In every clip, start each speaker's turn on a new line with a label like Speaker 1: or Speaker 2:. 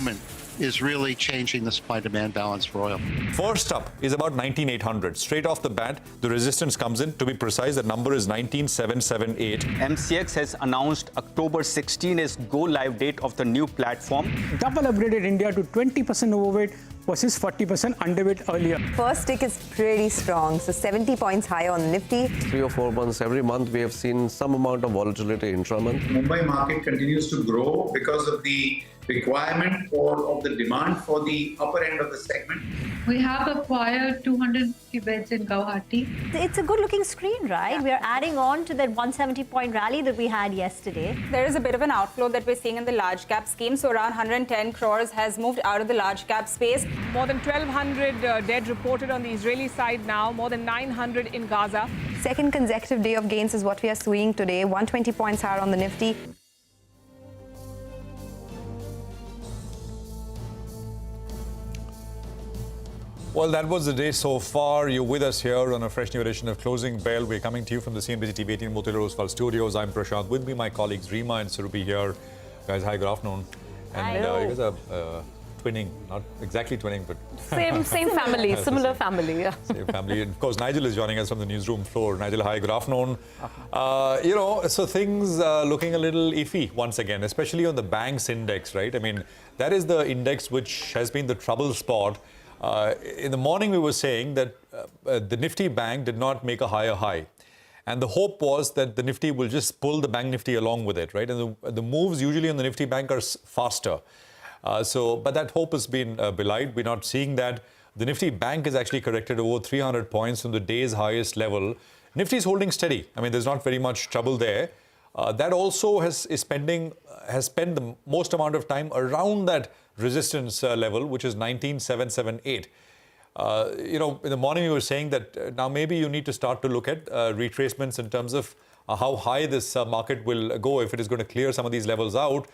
Speaker 1: moment is really changing the supply-demand balance for oil.
Speaker 2: First up is about 19,800. Straight off the bat, the resistance comes in. To be precise, the number is 19,778.
Speaker 3: MCX has announced October 16 is go-live date of the new platform.
Speaker 4: Double upgraded India to 20% overweight versus 40% underweight earlier.
Speaker 5: First tick is pretty strong, so 70 points higher on Nifty.
Speaker 6: 3 or 4 months, every month we have seen some amount of volatility intra-month.
Speaker 7: Mumbai market continues to grow because of the requirement of the demand for the upper end of the segment.
Speaker 8: We have acquired 250 beds in Guwahati.
Speaker 9: It's a good-looking screen, right? Yeah. We are adding on to that 170-point rally that we had yesterday.
Speaker 10: There is a bit of an outflow that we're seeing in the large cap scheme. So around 110 crores has moved out of the large cap space.
Speaker 11: More than 1,200 dead reported on the Israeli side now, more than 900 in Gaza.
Speaker 5: Second consecutive day of gains is what we are seeing today. 120 points higher on the Nifty.
Speaker 2: Well, that was the day so far. You're with us here on a fresh new edition of Closing Bell. We're coming to you from the CNBC-TV18 News studios. I'm Prashant. With me, my colleagues Rima and Surubi here. Guys, hi, good afternoon. And you guys are twinning, not exactly twinning, but...
Speaker 11: Same family, similar family. Yeah.
Speaker 2: Same family. And of course, Nigel is joining us from the newsroom floor. Nigel, hi, good afternoon. So things looking a little iffy once again, especially on the banks index, right? I mean, that is the index which has been the trouble spot. In the morning, we were saying that the Nifty bank did not make a higher high. And the hope was that the Nifty will just pull the bank Nifty along with it, right? And the moves usually on the Nifty bank are faster. But that hope has been belied. We're not seeing that. The Nifty bank is actually corrected over 300 points from the day's highest level. Nifty is holding steady. I mean, there's not very much trouble there. That also has spent the most amount of time around that resistance level, which is 19,778. In the morning we were saying that now maybe you need to start to look at retracements in terms of how high this market will go if it is going to clear some of these levels out.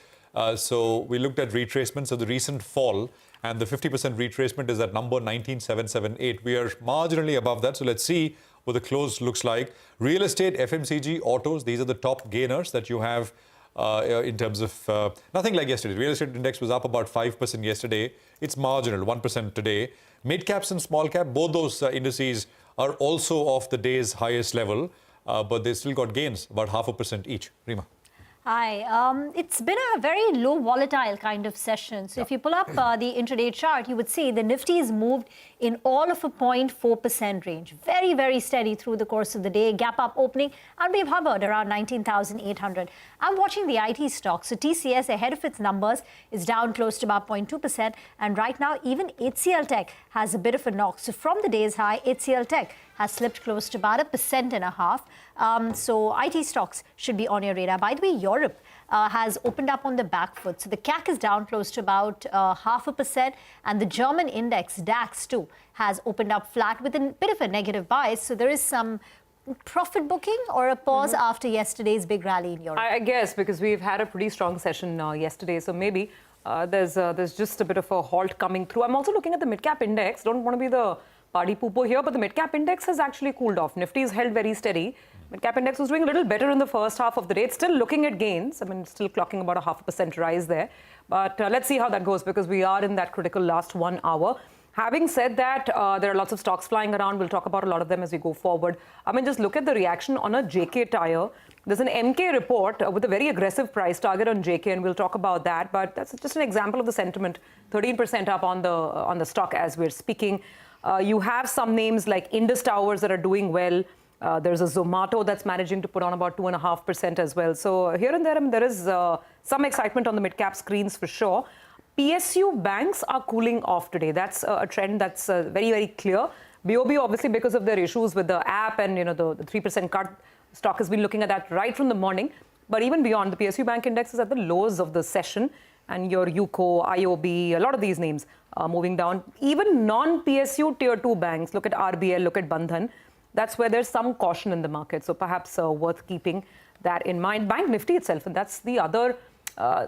Speaker 2: So we looked at retracements of the recent fall, and the 50% retracement is at number 19,778. We are marginally above that, so let's see what the close looks like. Real estate, FMCG, autos, these are the top gainers that you have in terms of nothing like yesterday. Real estate index was up about 5% yesterday. It's marginal, 1% today. Mid-caps and small-cap, both those indices are also off the day's highest level, but they still got gains, about 0.5% each. Rima.
Speaker 9: Hi. It's been a very low volatile kind of session. So if you pull up the intraday chart, you would see the Nifty is moved in all of a 0.4% range. Very, very steady through the course of the day. Gap up opening, and we've hovered around 19,800. I'm watching the IT stocks. So TCS, ahead of its numbers, is down close to about 0.2%. And right now, even HCL Tech has a bit of a knock. So from the day's high, HCL Tech has slipped close to about 1.5%. So IT stocks should be on your radar. By the way, Europe has opened up on the back foot. So the CAC is down close to about 0.5%. And the German index, DAX too, has opened up flat with a bit of a negative bias. So there is some profit booking or a pause after yesterday's big rally in Europe.
Speaker 11: I guess because we've had a pretty strong session yesterday. So maybe there's just a bit of a halt coming through. I'm also looking at the mid-cap index. Don't want to be the party pooper here, but the mid-cap index has actually cooled off. Nifty is held very steady. Mid-cap index was doing a little better in the first half of the day. It's still looking at gains. I mean, it's still clocking about 0.5% rise there. But let's see how that goes, because we are in that critical last 1 hour. Having said that, there are lots of stocks flying around. We'll talk about a lot of them as we go forward. I mean, just look at the reaction on a JK Tyre. There's an MK report with a very aggressive price target on JK, and we'll talk about that. But that's just an example of the sentiment. 13% up on the stock as we're speaking. You have some names like Indus Towers that are doing well. There's a Zomato that's managing to put on about 2.5% as well. So here and there, I mean, there is some excitement on the mid-cap screens for sure. PSU Banks are cooling off today. That's a trend that's very, very clear. BOB, obviously, because of their issues with the app and the 3% cut, stock has been looking at that right from the morning. But even beyond, the PSU Bank index is at the lows of the session. And your UCO, IOB, a lot of these names moving down. Even non-PSU Tier 2 banks, look at RBL, look at Bandhan. That's where there's some caution in the market. So perhaps worth keeping that in mind. Bank Nifty itself, and that's the other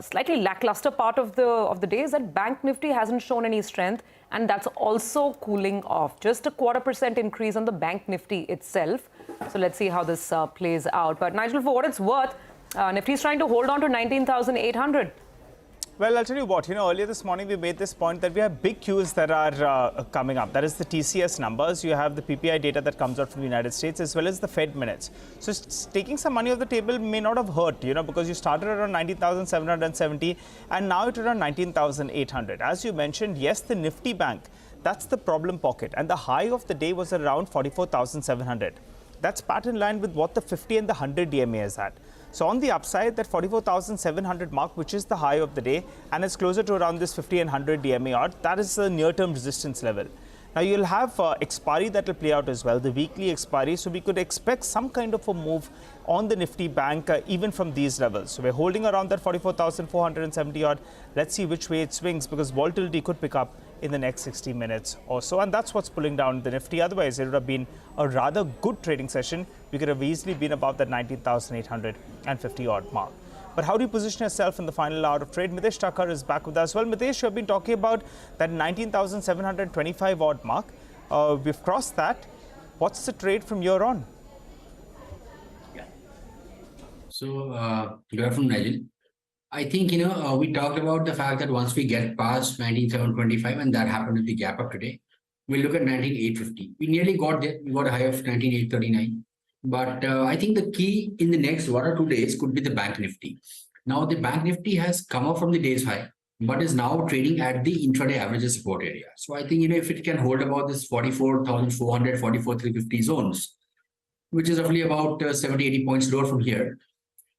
Speaker 11: slightly lackluster part of the day, is that Bank Nifty hasn't shown any strength, and that's also cooling off. Just a 0.25% increase on the Bank Nifty itself. So let's see how this plays out. But Nigel, for what it's worth, Nifty is trying to hold on to 19,800.
Speaker 12: Well, I'll tell you what, earlier this morning we made this point that we have big cues that are coming up. That is the TCS numbers. You have the PPI data that comes out from the United States as well as the Fed minutes. So taking some money off the table may not have hurt, because you started around 19,770 and now it's around 19,800. As you mentioned, yes, the Nifty bank, that's the problem pocket. And the high of the day was around 44,700. That's part in line with what the 50 and the 100 DMA is at. So on the upside, that 44,700 mark, which is the high of the day, and it's closer to around this 50 and 100 DMA odd, that is the near-term resistance level. Now you'll have expiry that will play out as well, the weekly expiry. So we could expect some kind of a move on the Nifty bank even from these levels. So we're holding around that 44,470 odd. Let's see which way it swings, because volatility could pick up in the next 60 minutes or so. And that's what's pulling down the Nifty. Otherwise, it would have been a rather good trading session. We could have easily been above that 19,850 odd mark. But how do you position yourself in the final hour of trade? Mitesh Thakkar is back with us. Well, Mitesh, you have been talking about that 19,725 odd mark. We've crossed that. What's the trade from here on?
Speaker 13: So, good afternoon, Nigel. I think, we talked about the fact that once we get past 19,725, and that happened with the gap up today, we'll look at 19,850. We nearly got there. We got a high of 19,839. But I think the key in the next 1 or 2 days could be the Bank Nifty. Now, the Bank Nifty has come up from the day's high, but is now trading at the intraday average support area. So I think, if it can hold about this 44,400, 44,350 zones, which is roughly about 70, 80 points lower from here,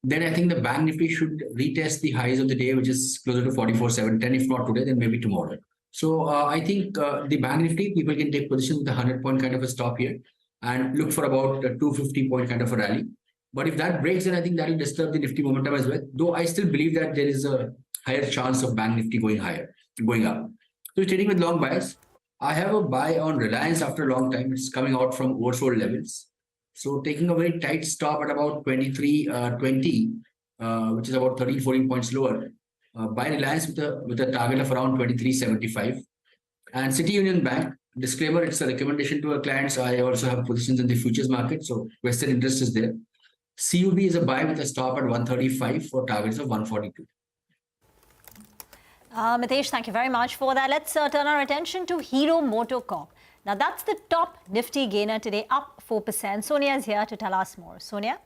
Speaker 13: then I think the Bank Nifty should retest the highs of the day, which is closer to 44,710. If not today, then maybe tomorrow. So I think the Bank Nifty, people can take position with a 100-point kind of a stop here and look for about a 250-point kind of a rally. But if that breaks, then I think that will disturb the Nifty momentum as well. Though I still believe that there is a higher chance of Bank Nifty going up. So trading with long bias, I have a buy on Reliance after a long time. It's coming out from oversold levels. So taking a very tight stop at about 23.20, which is about 13, 14 points lower. Buy Reliance with a target of around 23.75. And City Union Bank, disclaimer, it's a recommendation to our clients. I also have positions in the futures market, so vested interest is there. CUB is a buy with a stop at 135 for targets of 142.
Speaker 9: Mitesh, thank you very much for that. Let's turn our attention to Hero MotoCorp. Now, that's the top Nifty gainer today, up 4%. Sonia is here to tell us more. Sonia?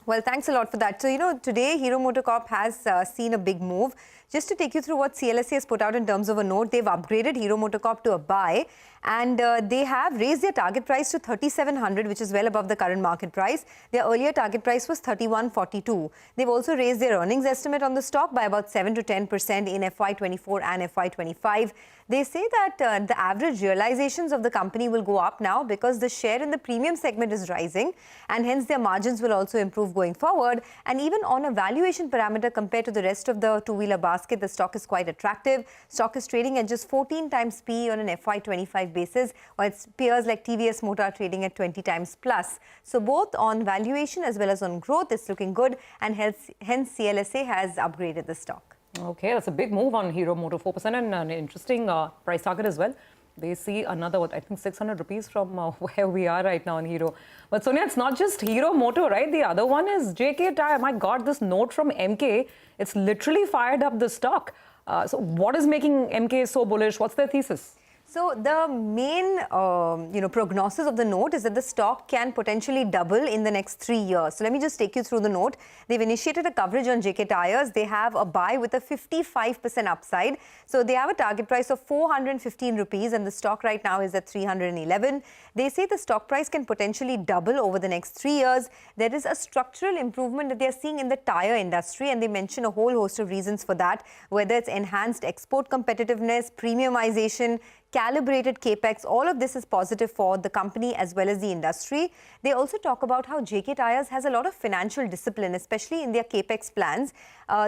Speaker 5: Well, thanks a lot for that. So, today Hero MotoCorp has seen a big move. Just to take you through what CLSA has put out in terms of a note, they've upgraded Hero MotoCorp to a buy, and they have raised their target price to 3,700, which is well above the current market price. Their earlier target price was 3,142. They've also raised their earnings estimate on the stock by about 7 to 10% in FY24 and FY25. They say that the average realizations of the company will go up now because the share in the premium segment is rising, and hence their margins will also improve going forward. And even on a valuation parameter compared to the rest of the two-wheeler basket, the stock is quite attractive. Stock is trading at just 14 times PE on an FY25 basis, while its peers like TVS Motor are trading at 20 times plus. So both on valuation as well as on growth, it's looking good, and hence CLSA has upgraded the stock.
Speaker 11: Okay, that's a big move on Hero Motor, 4%, and an interesting price target as well. They see another, I think 600 rupees from where we are right now in Hero. But Sonia, it's not just Hero Motor, right? The other one is JK Tyre. My God, this note from MK, it's literally fired up the stock. So what is making MK so bullish? What's their thesis?
Speaker 5: So the main, prognosis of the note is that the stock can potentially double in the next 3 years. So let me just take you through the note. They've initiated a coverage on JK Tyres. They have a buy with a 55% upside. So they have a target price of 415 rupees, and the stock right now is at 311. They say the stock price can potentially double over the next 3 years. There is a structural improvement that they are seeing in the tyre industry, and they mention a whole host of reasons for that, whether it's enhanced export competitiveness, premiumization, calibrated capex. All of this is positive for the company as well as the industry. They also talk about how JK Tyres has a lot of financial discipline, especially in their capex plans.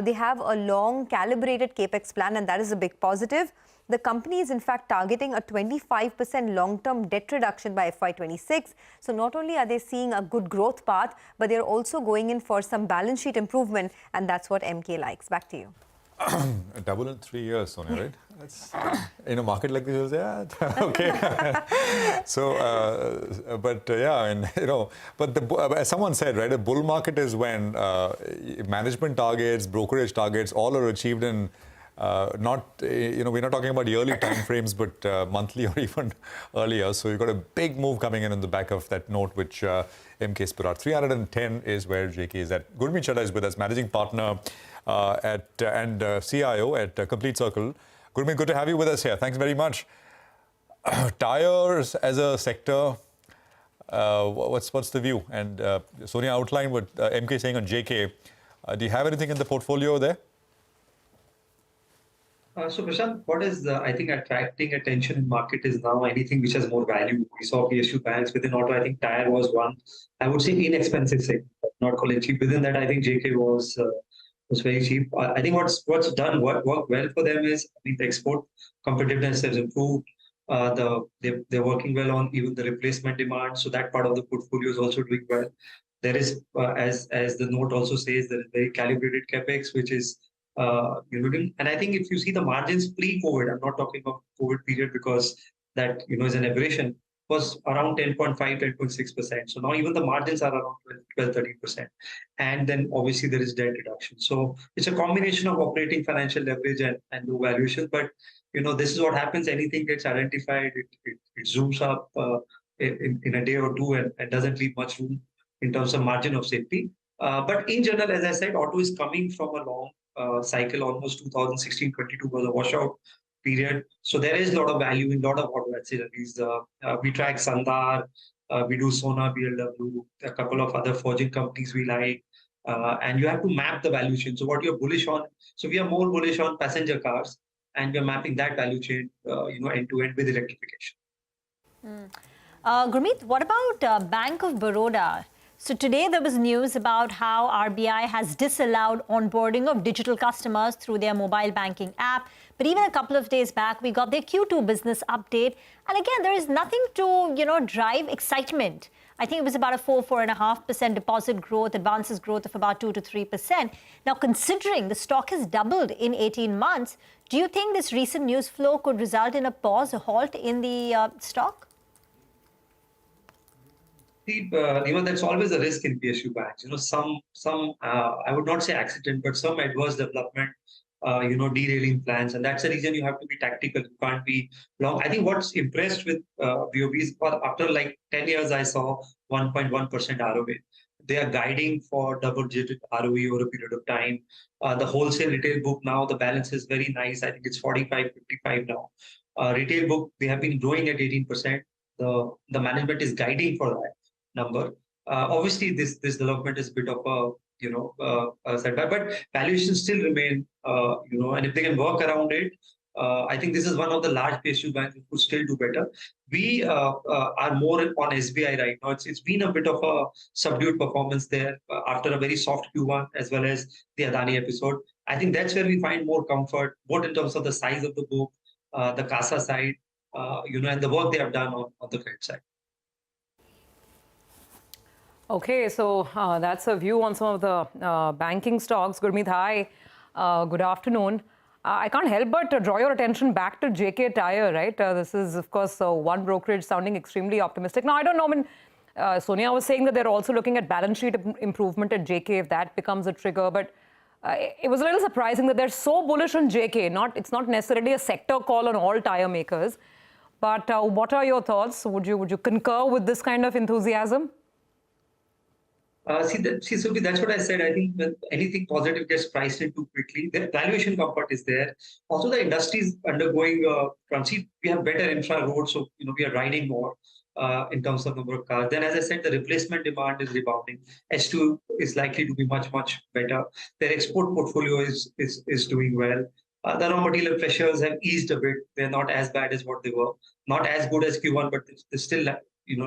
Speaker 5: They have a long calibrated capex plan, and that is a big positive. The company is in fact targeting a 25% long-term debt reduction by FY26. So not only are they seeing a good growth path, but they're also going in for some balance sheet improvement, and that's what MK likes. Back to you.
Speaker 2: Double in 3 years, Sonia, right? That's, in a market like this, yeah, okay. So, but as someone said, right, a bull market is when management targets, brokerage targets, all are achieved in We're not talking about yearly time frames, but monthly or even earlier. So you've got a big move coming in on the back of that note, which MK's put out. 310 is where JK is at. Gurmeet Chadha is with us, managing partner and CIO at Complete Circle. Gurmeet, good to have you with us here. Thanks very much. Tires as a sector, what's the view? And Sonia outlined what MK is saying on JK. Do you have anything in the portfolio there?
Speaker 14: So Prashant, what is I think attracting attention in market is now anything which has more value. We saw PSU Banks within auto. I think Tyre was one. I would say inexpensive segment, not call it cheap. Within that, I think JK was very cheap. I think what's done worked well for them is the export competitiveness has improved. They're working well on even the replacement demand. So that part of the portfolio is also doing well. There is, as the note also says, there is very calibrated capex, which is and I think if you see the margins pre-COVID, I'm not talking about COVID period because that is an aberration, was around 10.5, 10.6%. So now even the margins are around 12, 13%. And then obviously there is debt reduction. So it's a combination of operating financial leverage and low valuation. But this is what happens. Anything gets identified, it zooms up in a day or two and doesn't leave much room in terms of margin of safety. But in general, as I said, auto is coming from a long cycle. Almost 2016-22 was a washout period. So there is a lot of value in a lot of auto ancillaries. We track Sandhar, we do Sona, BLW, a couple of other forging companies we like. And you have to map the value chain. So what you're bullish on, so we are more bullish on passenger cars, and we're mapping that value chain, end to end with electrification.
Speaker 9: Gurmeet, what about Bank of Baroda? So today there was news about how RBI has disallowed onboarding of digital customers through their mobile banking app. But even a couple of days back, we got their Q2 business update. And again, there is nothing to, drive excitement. I think it was about a 4.5% deposit growth, advances growth of about 2 to 3%. Now, considering the stock has doubled in 18 months, do you think this recent news flow could result in a pause, a halt in the stock?
Speaker 14: That's always a risk in PSU Banks. Some I would not say accident, but some adverse development, derailing plans. And that's the reason you have to be tactical. You can't be long. I think what's impressed with BOB is after like 10 years, I saw 1.1% ROA. They are guiding for double-digit ROE over a period of time. The wholesale retail book now, the balance is very nice. I think it's 45, 55 now. Retail book, they have been growing at 18%. The management is guiding for that number. Obviously, this development is a bit of a setback, but valuations still remain, and if they can work around it, I think this is one of the large PSU banks that could still do better. We are more on SBI right now. It's been a bit of a subdued performance there after a very soft Q1 as well as the Adani episode. I think that's where we find more comfort, both in terms of the size of the book, the CASA side, and the work they have done on the credit side.
Speaker 11: Okay, so that's a view on some of the banking stocks. Gurmeet, hi. Good afternoon. I can't help but draw your attention back to JK Tyre, right? This is, of course, one brokerage sounding extremely optimistic. Now, I don't know, Sonia was saying that they're also looking at balance sheet improvement at JK if that becomes a trigger. But it was a little surprising that they're so bullish on JK. It's not necessarily a sector call on all tyre makers. But what are your thoughts? Would you concur with this kind of enthusiasm?
Speaker 14: Subi, that's what I said. I think when anything positive gets priced in too quickly, the valuation comfort is there. Also, the industry is undergoing transit. We have better infra roads, so we are riding more in terms of number of cars. Then, as I said, the replacement demand is rebounding. H2 is likely to be much better. Their export portfolio is doing well. The raw material pressures have eased a bit. They're not as bad as what they were. Not as good as Q1, but they're still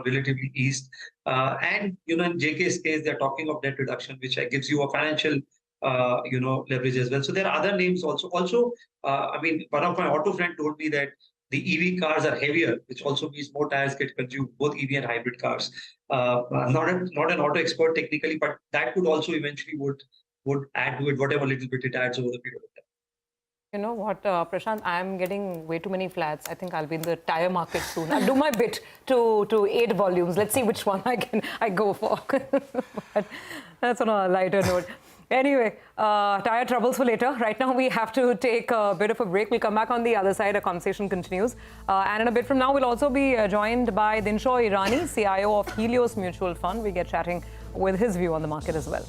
Speaker 14: relatively eased. And in JK's case, they're talking of debt reduction, which gives you a financial leverage as well. So there are other names also. One of my auto friend told me that the EV cars are heavier, which also means more tires get consumed, both EV and hybrid cars. I'm not an auto expert technically, but that could also eventually would add to it whatever little bit it adds over the period of time.
Speaker 11: You know what, Prashant, I'm getting way too many flats. I think I'll be in the tyre market soon. I'll do my bit to aid volumes. Let's see which one I go for. But that's on a lighter note. Anyway, Tyre troubles for later. Right now, we have to take a bit of a break. We'll come back on the other side. Our conversation continues. And in a bit from now, we'll also be joined by Dinshaw Irani, CIO of Helios Mutual Fund. We get chatting with his view on the market as well.